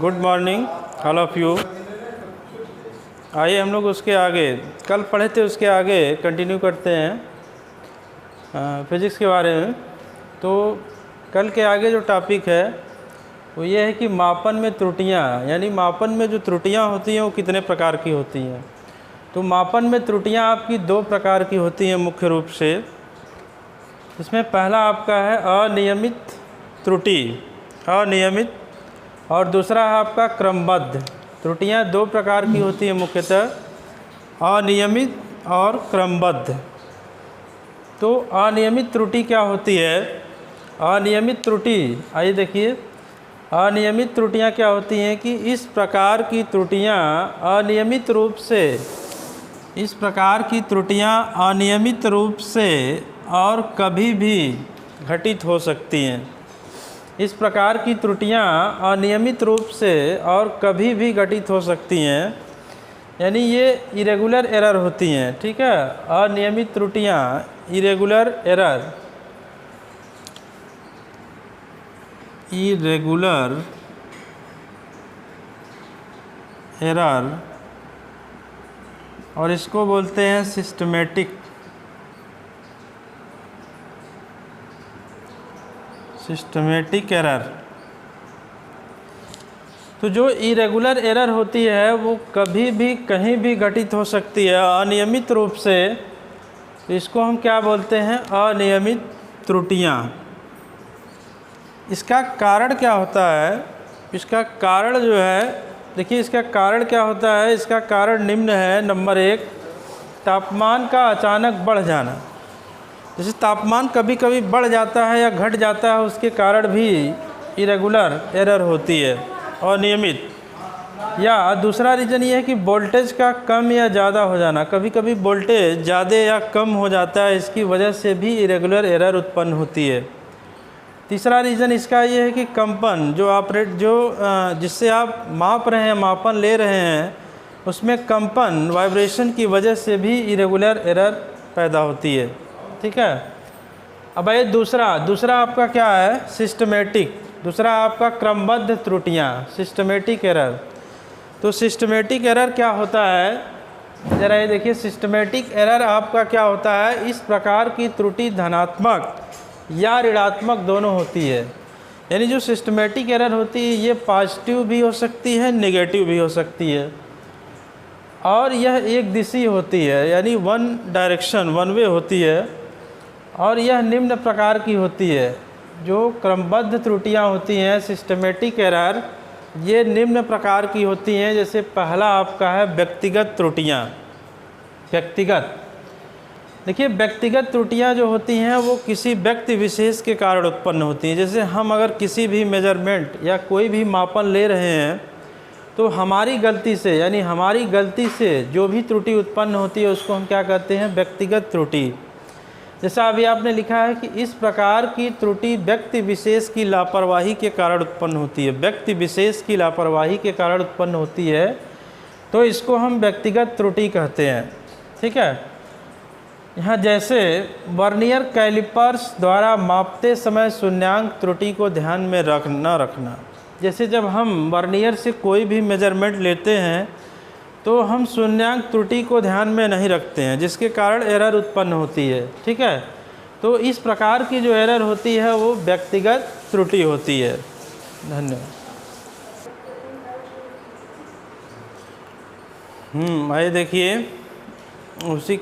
Good morning all of you. आइए हम लोग उसके आगे कल पढ़े थे उसके आगे कंटिन्यू करते हैं फिज़िक्स के बारे में। तो कल के आगे जो टॉपिक है वो ये है कि मापन में त्रुटियां, यानी मापन में जो त्रुटियां होती हैं वो कितने प्रकार की होती हैं। तो मापन में त्रुटियां आपकी दो प्रकार की होती हैं मुख्य रूप से। इसमें पहला आपका है अनियमित त्रुटि, अनियमित, और दूसरा है आपका क्रमबद्ध। त्रुटियां दो प्रकार की होती हैं मुख्यतः, अनियमित और क्रमबद्ध। तो अनियमित त्रुटि क्या होती है? अनियमित त्रुटि, आइए देखिए, अनियमित त्रुटियां क्या होती हैं कि इस प्रकार की त्रुटियां अनियमित रूप से, इस प्रकार की त्रुटियां अनियमित रूप से और कभी भी घटित हो सकती हैं। इस प्रकार की त्रुटियां अनियमित रूप से और कभी भी घटित हो सकती हैं, यानी ये इरेगुलर एरर होती हैं। ठीक है, अनियमित त्रुटियां, इरेगुलर एरर, इरेगुलर एरर, और इसको बोलते हैं सिस्टमेटिक, सिस्टमेटिक एरर। तो जो इरेगुलर एरर होती है वो कभी भी कहीं भी घटित हो सकती है अनियमित रूप से। तो इसको हम क्या बोलते हैं? अनियमित त्रुटियां। इसका कारण क्या होता है? इसका कारण जो है, देखिए इसका कारण क्या होता है। इसका कारण निम्न है। नंबर एक, तापमान का अचानक बढ़ जाना। जैसे तापमान कभी कभी बढ़ जाता है या घट जाता है, उसके कारण भी इरेगुलर एरर होती है, अनियमित। या दूसरा रीज़न ये है कि वोल्टेज का कम या ज़्यादा हो जाना। कभी कभी वोल्टेज ज़्यादा या कम हो जाता है, इसकी वजह से भी इरेगुलर एरर उत्पन्न होती है। तीसरा रीज़न इसका ये है कि कंपन जिससे आप माप रहे हैं, मापन ले रहे हैं, उसमें कंपन, वाइब्रेशन की वजह से भी इरेगुलर एरर पैदा होती है। ठीक है। अब ये दूसरा आपका क्या है? सिस्टमेटिक। दूसरा आपका क्रमबद्ध त्रुटियां, सिस्टमेटिक एरर। तो सिस्टमेटिक एरर क्या होता है, ज़रा ये देखिए। सिस्टमेटिक एरर आपका क्या होता है? इस प्रकार की त्रुटि धनात्मक या ऋणात्मक दोनों होती है। यानी जो सिस्टमेटिक एरर होती है ये पॉजिटिव भी हो सकती है, नेगेटिव भी हो सकती है, और यह एक दिशी होती है, यानी वन डायरेक्शन, वन वे होती है। और यह निम्न प्रकार की होती है। जो क्रमबद्ध त्रुटियां होती हैं, सिस्टमेटिक एरर, ये निम्न प्रकार की होती हैं। जैसे पहला आपका है व्यक्तिगत त्रुटियां। व्यक्तिगत, देखिए व्यक्तिगत त्रुटियां जो होती हैं वो किसी व्यक्ति विशेष के कारण उत्पन्न होती हैं। जैसे हम अगर किसी भी मेजरमेंट या कोई भी मापन ले रहे हैं तो हमारी गलती से, यानी हमारी गलती से जो भी त्रुटि उत्पन्न होती है उसको हम क्या कहते हैं? व्यक्तिगत त्रुटि। जैसा अभी आपने लिखा है कि इस प्रकार की त्रुटि व्यक्ति विशेष की लापरवाही के कारण उत्पन्न होती है। व्यक्ति विशेष की लापरवाही के कारण उत्पन्न होती है, तो इसको हम व्यक्तिगत त्रुटि कहते हैं। ठीक है। यहाँ जैसे वर्नियर कैलिपर्स द्वारा मापते समय शून्यांक त्रुटि को ध्यान में रखना। जैसे जब हम वर्नियर से कोई भी मेजरमेंट लेते हैं तो हम शून्यांक त्रुटि को ध्यान में नहीं रखते हैं, जिसके कारण एरर उत्पन्न होती है। ठीक है। तो इस प्रकार की जो एरर होती है वो व्यक्तिगत त्रुटि होती है। धन्यवाद। आइए देखिए उसी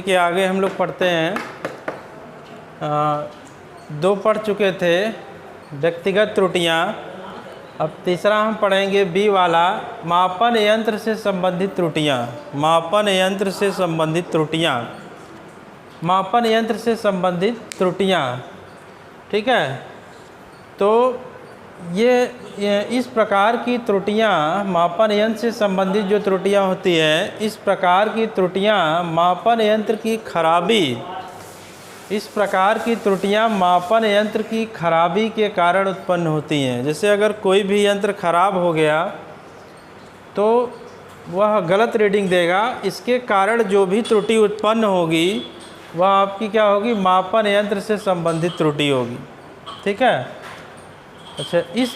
के आगे हम लोग पढ़ते हैं। दो पढ़ चुके थे, व्यक्तिगत त्रुटियां। अब तीसरा हम पढ़ेंगे बी वाला, मापन यंत्र से संबंधित त्रुटियां। मापन यंत्र से संबंधित त्रुटियां, मापन यंत्र से संबंधित त्रुटियां। ठीक है। तो ये इस प्रकार की त्रुटियां, मापन यंत्र से संबंधित जो त्रुटियां होती हैं, इस प्रकार की त्रुटियां मापन यंत्र की खराबी, इस प्रकार की त्रुटियां मापन यंत्र की खराबी के कारण उत्पन्न होती हैं। जैसे अगर कोई भी यंत्र खराब हो गया तो वह गलत रीडिंग देगा, इसके कारण जो भी त्रुटि उत्पन्न होगी वह आपकी क्या होगी? मापन यंत्र से संबंधित त्रुटि होगी। ठीक है। अच्छा, इस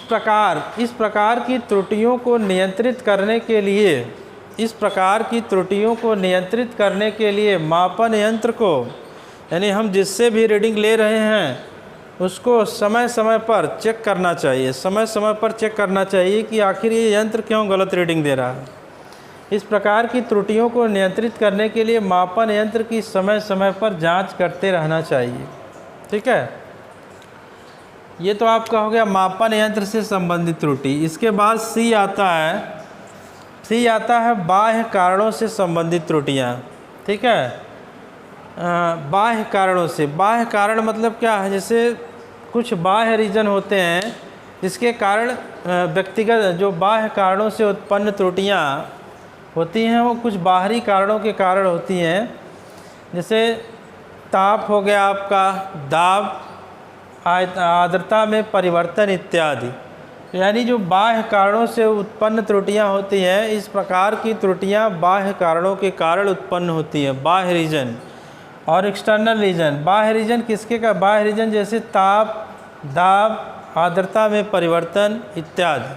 प्रकार की त्रुटियों को नियंत्रित करने के लिए, इस प्रकार की त्रुटियों को नियंत्रित करने के लिए मापन यंत्र को, यानी हम जिससे भी रीडिंग ले रहे हैं उसको समय समय पर चेक करना चाहिए, समय समय पर चेक करना चाहिए कि आखिर ये यंत्र क्यों गलत रीडिंग दे रहा है। इस प्रकार की त्रुटियों को नियंत्रित करने के लिए मापन यंत्र की समय समय पर जांच करते रहना चाहिए। ठीक है, ये तो आपका हो गया मापन यंत्र से संबंधित त्रुटि। इसके बाद सी आता है बाह्य कारणों से संबंधित त्रुटियां। ठीक है, बाह्य कारणों से, बाह्य कारण मतलब क्या है, जैसे कुछ बाह्य रीजन होते हैं जिसके कारण व्यक्तिगत जो बाह्य कारणों से उत्पन्न त्रुटियां होती हैं वो कुछ बाहरी कारणों के कारण होती हैं। जैसे ताप हो गया आपका, दाब, आर्द्रता में परिवर्तन इत्यादि, यानी जो बाह्य कारणों से उत्पन्न त्रुटियां होती हैं, इस प्रकार की त्रुटियां बाह्य कारणों के कारण उत्पन्न होती हैं, बाह्य रीजन। और एक्सटर्नल रीजन, बाह्य रीजन किसके का, बाह्य रीजन जैसे ताप, दाब, आर्द्रता में परिवर्तन इत्यादि।